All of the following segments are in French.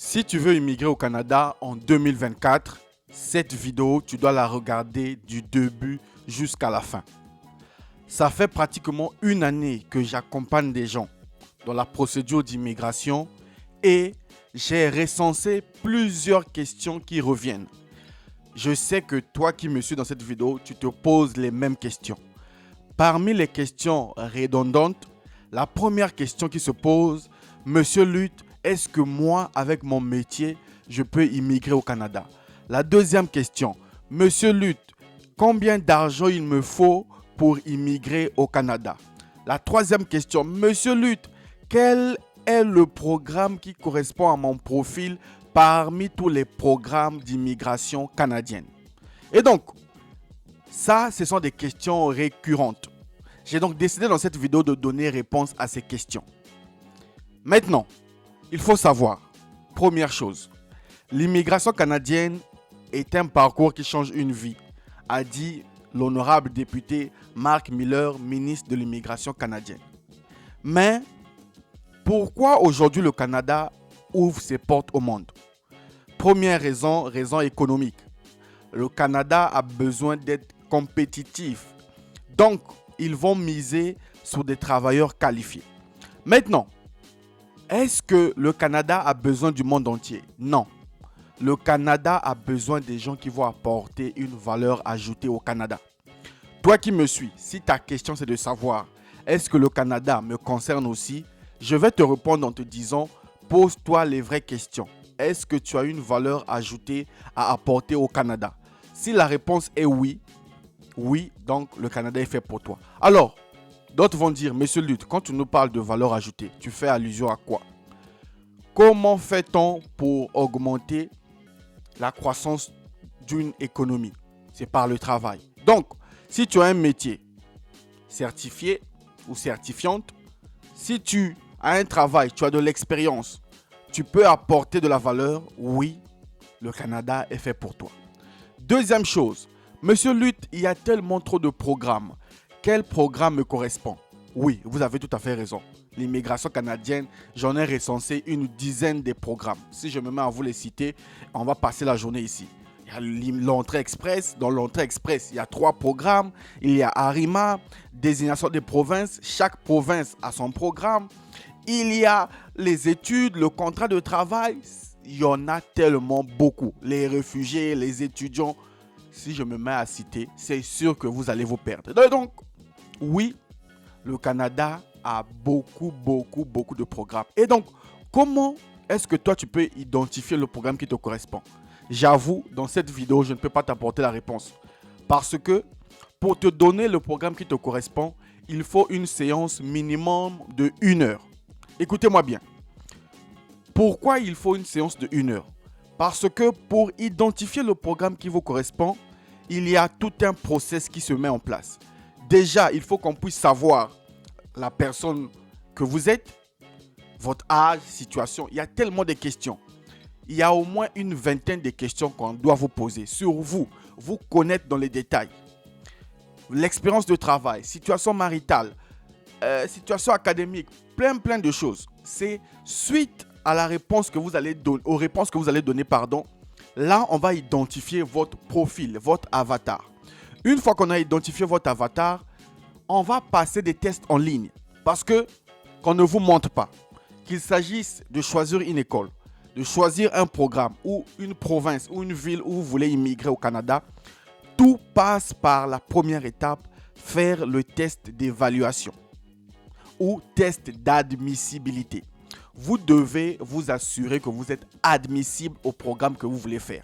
Si tu veux immigrer au Canada en 2024, cette vidéo, tu dois la regarder du début jusqu'à la fin. Ça fait pratiquement une année que j'accompagne des gens dans la procédure d'immigration et j'ai recensé plusieurs questions qui reviennent. Je sais que toi qui me suis dans cette vidéo, tu te poses les mêmes questions. Parmi les questions redondantes, la première question qui se pose, Monsieur Lutte, est-ce que moi, avec mon métier, je peux immigrer au Canada? La deuxième question, Monsieur Lutte, combien d'argent il me faut pour immigrer au Canada? La troisième question, Monsieur Lutte, quel est le programme qui correspond à mon profil parmi tous les programmes d'immigration canadienne? Et donc, ça, ce sont des questions récurrentes. J'ai donc décidé dans cette vidéo de donner réponse à ces questions. Maintenant, il faut savoir, première chose, l'immigration canadienne est un parcours qui change une vie, a dit l'honorable député Marc Miller, ministre de l'immigration canadienne. Mais pourquoi aujourd'hui le Canada ouvre ses portes au monde? Première raison, raison économique. Le Canada a besoin d'être compétitif. Donc, ils vont miser sur des travailleurs qualifiés. Maintenant, est-ce que le Canada a besoin du monde entier? Non. Le Canada a besoin des gens qui vont apporter une valeur ajoutée au Canada. Toi qui me suis, si ta question c'est de savoir, est-ce que le Canada me concerne aussi? Je vais te répondre en te disant, pose-toi les vraies questions. Est-ce que tu as une valeur ajoutée à apporter au Canada? Si la réponse est oui, donc le Canada est fait pour toi. Alors, d'autres vont dire, Monsieur Lutte, quand tu nous parles de valeur ajoutée, tu fais allusion à quoi? Comment fait-on pour augmenter la croissance d'une économie? C'est par le travail. Donc, si tu as un métier certifié ou certifiante, si tu as un travail, tu as de l'expérience, tu peux apporter de la valeur, oui, le Canada est fait pour toi. Deuxième chose, Monsieur Lutte, il y a tellement trop de programmes. Quel programme me correspond? Oui, vous avez tout à fait raison. L'immigration canadienne, j'en ai recensé une dizaine de programmes. Si je me mets à vous les citer, on va passer la journée ici. Il y a l'entrée express. Dans l'entrée express, il y a 3 programmes. Il y a ARIMA, désignation des provinces. Chaque province a son programme. Il y a les études, le contrat de travail. Il y en a tellement beaucoup. Les réfugiés, les étudiants. Si je me mets à citer, c'est sûr que vous allez vous perdre. Donc, oui, le Canada a beaucoup de programmes. Et donc, comment est-ce que toi, tu peux identifier le programme qui te correspond? J'avoue, dans cette vidéo, je ne peux pas t'apporter la réponse. Parce que, pour te donner le programme qui te correspond, il faut une séance minimum de 1 heure. Écoutez-moi bien. Pourquoi il faut une séance de 1 heure? Parce que pour identifier le programme qui vous correspond, il y a tout un process qui se met en place. Déjà, il faut qu'on puisse savoir la personne que vous êtes, votre âge, situation. Il y a tellement de questions. Il y a au moins une vingtaine de questions qu'on doit vous poser sur vous. Vous connaître dans les détails. L'expérience de travail, situation maritale, situation académique, plein de choses. C'est suite à la réponse que vous allez donner, aux réponses que vous allez donner, là, on va identifier votre profil, votre avatar. Une fois qu'on a identifié votre avatar, on va passer des tests en ligne. Parce que, qu'on ne vous montre pas, qu'il s'agisse de choisir une école, de choisir un programme ou une province ou une ville où vous voulez immigrer au Canada, tout passe par la première étape, faire le test d'évaluation ou test d'admissibilité. Vous devez vous assurer que vous êtes admissible au programme que vous voulez faire.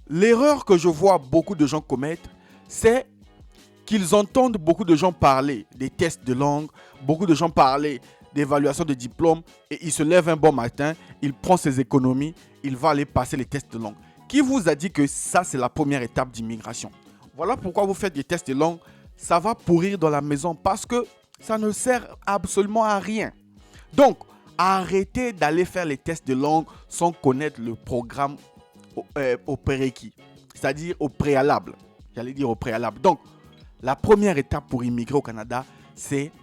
L'erreur que je vois beaucoup de gens commettre, c'est qu'ils entendent beaucoup de gens parler des tests de langue, beaucoup de gens parler d'évaluation de diplôme et ils se lèvent un bon matin, il prend ses économies, il va aller passer les tests de langue. Qui vous a dit que ça, c'est la première étape d'immigration? Voilà pourquoi vous faites des tests de langue. Ça va pourrir dans la maison parce que ça ne sert absolument à rien. Donc, arrêtez d'aller faire les tests de langue sans connaître le programme au prérequis, c'est-à-dire au préalable. J'allais dire au préalable. Donc, la première étape pour immigrer au Canada, c'est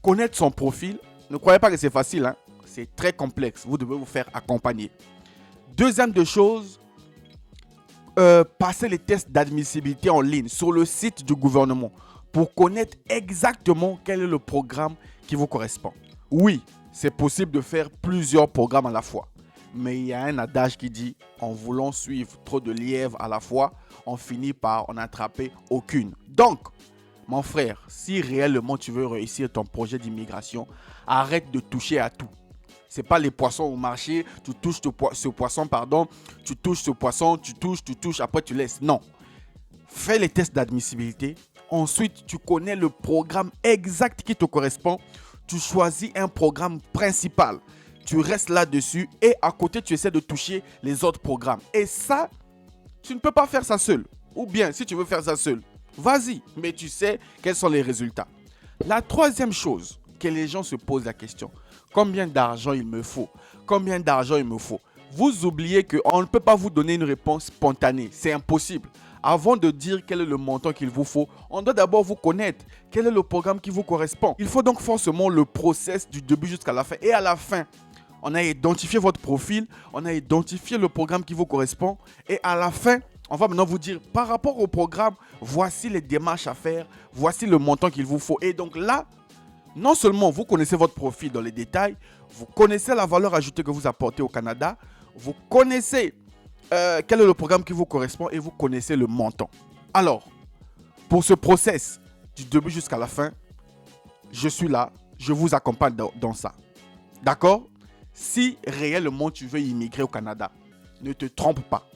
connaître son profil. Ne croyez pas que c'est facile, hein? c'est très complexe. Vous devez vous faire accompagner. Deuxième des choses, passez les tests d'admissibilité en ligne sur le site du gouvernement pour connaître exactement quel est le programme qui vous correspond. Oui, c'est possible de faire plusieurs programmes à la fois. Mais il y a un adage qui dit, en voulant suivre trop de lièvres à la fois, on finit par en attraper aucune. Donc, mon frère, si réellement tu veux réussir ton projet d'immigration, arrête de toucher à tout. Ce n'est pas les poissons au marché, tu touches ce poisson, tu touches ce poisson, tu touches, après tu laisses. Non. Fais les tests d'admissibilité. Ensuite, tu connais le programme exact qui te correspond. Tu choisis un programme principal. Tu restes là-dessus et à côté, tu essaies de toucher les autres programmes. Et ça, tu ne peux pas faire ça seul. Ou bien, si tu veux faire ça seul, vas-y, mais tu sais quels sont les résultats. La troisième chose que les gens se posent la question, combien d'argent il me faut? Combien d'argent il me faut? Vous oubliez qu'on ne peut pas vous donner une réponse spontanée. C'est impossible. Avant de dire quel est le montant qu'il vous faut, on doit d'abord vous connaître. Quel est le programme qui vous correspond? Il faut donc forcément le process du début jusqu'à la fin. Et à la fin, on a identifié votre profil, on a identifié le programme qui vous correspond. Et à la fin, on va maintenant vous dire, par rapport au programme, voici les démarches à faire, voici le montant qu'il vous faut. Et donc là, non seulement vous connaissez votre profil dans les détails, vous connaissez la valeur ajoutée que vous apportez au Canada, vous connaissez quel est le programme qui vous correspond et vous connaissez le montant. Alors, pour ce process, du début jusqu'à la fin, je suis là, je vous accompagne dans ça. D'accord? Si réellement tu veux immigrer au Canada, ne te trompe pas.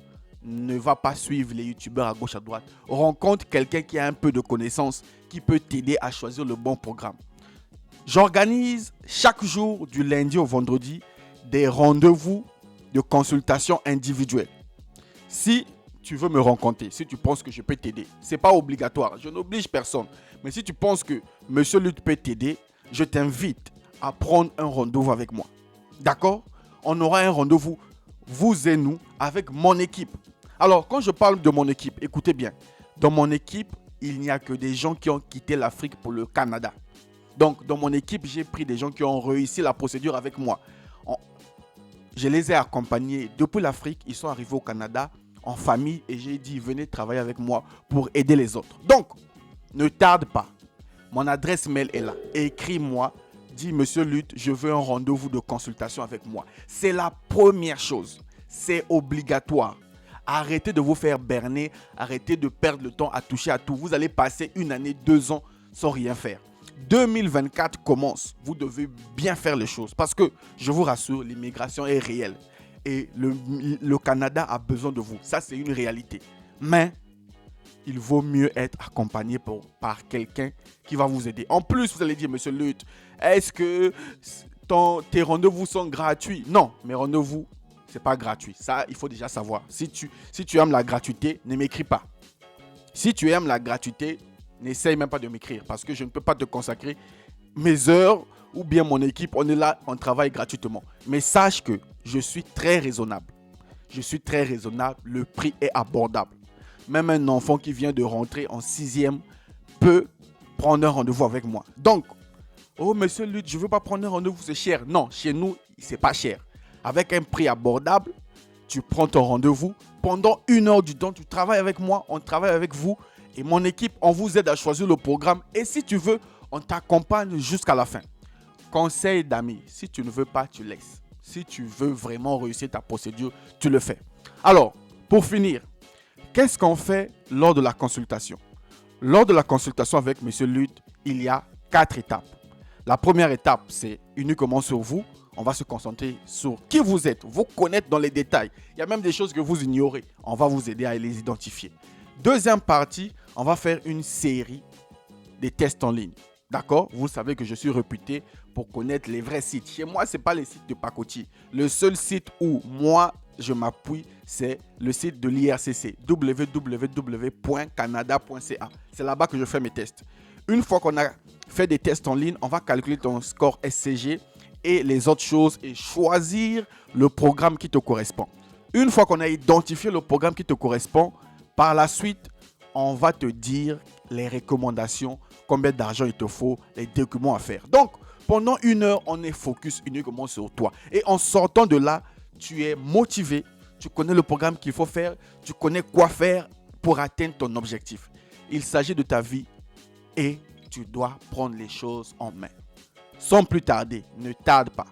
Ne va pas suivre les youtubeurs à gauche à droite. Rencontre quelqu'un qui a un peu de connaissances, qui peut t'aider à choisir le bon programme. J'organise chaque jour du lundi au vendredi des rendez-vous de consultation individuelle. Si tu veux me rencontrer, si tu penses que je peux t'aider, ce n'est pas obligatoire, je n'oblige personne. Mais si tu penses que Monsieur Lutte peut t'aider, je t'invite à prendre un rendez-vous avec moi. D'accord? On aura un rendez-vous, vous et nous, avec mon équipe. Alors, quand je parle de mon équipe, écoutez bien. Dans mon équipe, il n'y a que des gens qui ont quitté l'Afrique pour le Canada. Donc, dans mon équipe, j'ai pris des gens qui ont réussi la procédure avec moi. Je les ai accompagnés depuis l'Afrique. Ils sont arrivés au Canada en famille et j'ai dit, venez travailler avec moi pour aider les autres. Donc, ne tarde pas. Mon adresse mail est là. Écris-moi. Dis, Monsieur Lutte, je veux un rendez-vous de consultation avec moi. C'est la première chose. C'est obligatoire. Arrêtez de vous faire berner. Arrêtez de perdre le temps à toucher à tout. Vous allez passer 1 année, 2 ans sans rien faire. 2024 commence. Vous devez bien faire les choses. Parce que, je vous rassure, l'immigration est réelle. Et le Canada a besoin de vous. Ça, c'est une réalité. Mais, il vaut mieux être accompagné par quelqu'un qui va vous aider. En plus, vous allez dire, Monsieur Lutte, est-ce que tes rendez-vous sont gratuits? Non, mes rendez-vous, ce n'est pas gratuit. Ça, il faut déjà savoir. Si tu aimes la gratuité, ne m'écris pas. Si tu aimes la gratuité, n'essaye même pas de m'écrire parce que je ne peux pas te consacrer mes heures ou bien mon équipe. On est là, on travaille gratuitement. Mais sache que je suis très raisonnable. Je suis très raisonnable. Le prix est abordable. Même un enfant qui vient de rentrer en 6e peut prendre un rendez-vous avec moi. Donc, oh, Monsieur Lutte, je ne veux pas prendre un rendez-vous, c'est cher. Non, chez nous, ce n'est pas cher. Avec un prix abordable, tu prends ton rendez-vous. Pendant 1 heure du temps, tu travailles avec moi, on travaille avec vous. Et mon équipe, on vous aide à choisir le programme. Et si tu veux, on t'accompagne jusqu'à la fin. Conseil d'amis, si tu ne veux pas, tu laisses. Si tu veux vraiment réussir ta procédure, tu le fais. Alors, pour finir, qu'est-ce qu'on fait lors de la consultation? Lors de la consultation avec Monsieur Lutte, il y a 4 étapes. La première étape, c'est uniquement sur vous. On va se concentrer sur qui vous êtes, vous connaître dans les détails. Il y a même des choses que vous ignorez. On va vous aider à les identifier. Deuxième partie, on va faire une série de tests en ligne. D'accord? Vous savez que je suis réputé pour connaître les vrais sites. Chez moi, ce n'est pas les sites de pacotille. Le seul site où moi, je m'appuie, c'est le site de l'IRCC, www.canada.ca. C'est là-bas que je fais mes tests. Une fois qu'on a fait des tests en ligne, on va calculer ton score SCG et les autres choses et choisir le programme qui te correspond. Une fois qu'on a identifié le programme qui te correspond, par la suite, on va te dire les recommandations, combien d'argent il te faut, les documents à faire. Donc, Pendant 1 heure, on est focus uniquement sur toi. Et en sortant de là, tu es motivé, tu connais le programme qu'il faut faire, tu connais quoi faire pour atteindre ton objectif. Il s'agit de ta vie et tu dois prendre les choses en main. Sans plus tarder, ne tarde pas.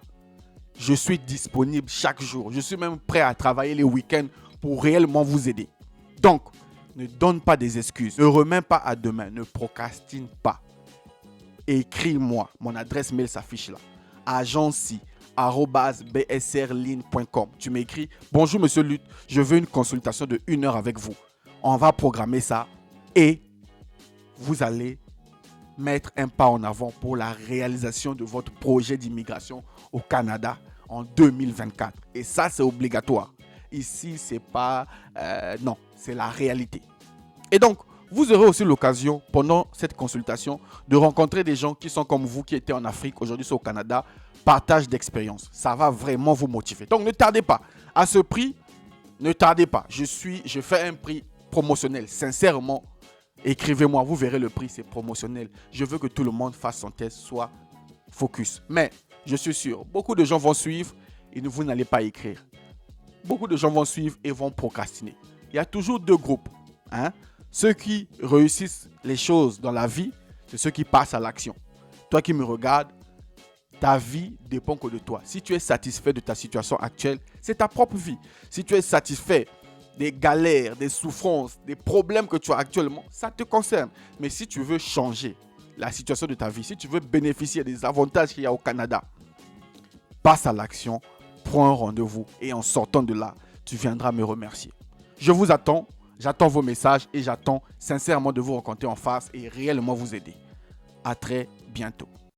Je suis disponible chaque jour. Je suis même prêt à travailler les week-ends pour réellement vous aider. Donc, ne donne pas des excuses. Ne remets pas à demain. Ne procrastine pas. Écris-moi. Mon adresse mail s'affiche là. agency@bsrline.com. Tu m'écris: bonjour monsieur Lutte, je veux une consultation de 1 heure avec vous. On va programmer ça et vous allez mettre un pas en avant pour la réalisation de votre projet d'immigration au Canada en 2024. Et ça, c'est obligatoire. Ici, c'est pas... non, c'est la réalité. Et donc, vous aurez aussi l'occasion, pendant cette consultation, de rencontrer des gens qui sont comme vous, qui étaient en Afrique, aujourd'hui sont au Canada. Partage d'expérience. Ça va vraiment vous motiver. Donc, ne tardez pas. À ce prix, ne tardez pas. Je fais un prix promotionnel. Sincèrement, écrivez-moi, vous verrez le prix, c'est promotionnel. Je veux que tout le monde fasse son test, soit focus. Mais, je suis sûr, beaucoup de gens vont suivre et vous n'allez pas écrire. Beaucoup de gens vont suivre et vont procrastiner. Il y a toujours 2 groupes. Ceux qui réussissent les choses dans la vie, c'est ceux qui passent à l'action. Toi qui me regardes, ta vie dépend que de toi. Si tu es satisfait de ta situation actuelle, c'est ta propre vie. Si tu es satisfait des galères, des souffrances, des problèmes que tu as actuellement, ça te concerne. Mais si tu veux changer la situation de ta vie, si tu veux bénéficier des avantages qu'il y a au Canada, passe à l'action, prends un rendez-vous et en sortant de là, tu viendras me remercier. Je vous attends, j'attends vos messages et j'attends sincèrement de vous rencontrer en face et réellement vous aider. À très bientôt.